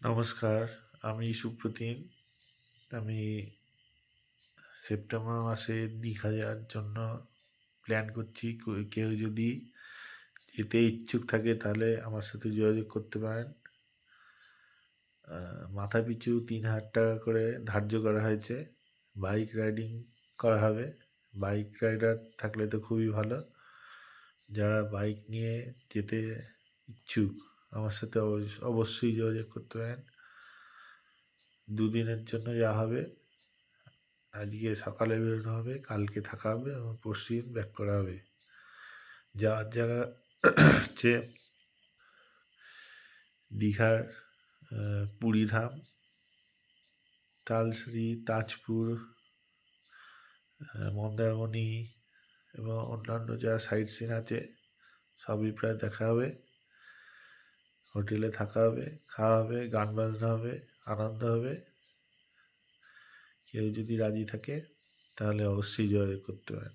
নমস্কার, আমি সুপ্রতিম। আমি সেপ্টেম্বর মাসে দীঘা যাওয়ার জন্য প্ল্যান করছি। কেউ যদি যেতে ইচ্ছুক থাকে তাহলে আমার সাথে যোগাযোগ করতে পারেন। মাথাপিছু ৩,০০০ টাকা করে ধার্য করা হয়েছে। বাইক রাইডিং করা হবে। বাইক রাইডার থাকলে তো খুবই ভালো। যারা বাইক নিয়ে যেতে ইচ্ছুক আমার সাথে অবশ্যই যোগাযোগ করতে পারেন। দুদিনের জন্য যাওয়া হবে। আজকে সকালে বেরোনো হবে, কালকে থাকা হবে এবং পরশুদিন ব্যাক করা হবে। যাওয়ার জায়গা হচ্ছে দীঘার পুরীধাম, তালসারি, তাজপুর, মন্দারমণি এবং অন্যান্য যা সাইট সিন আছে সবই প্রায় দেখা হবে। হোটেলে থাকা হবে, খাওয়া হবে, গান বাজনা হবে, আনন্দ হবে। কেউ যদি রাজি থাকে তাহলে অবশ্যই যোগাযোগ করতে পারেন।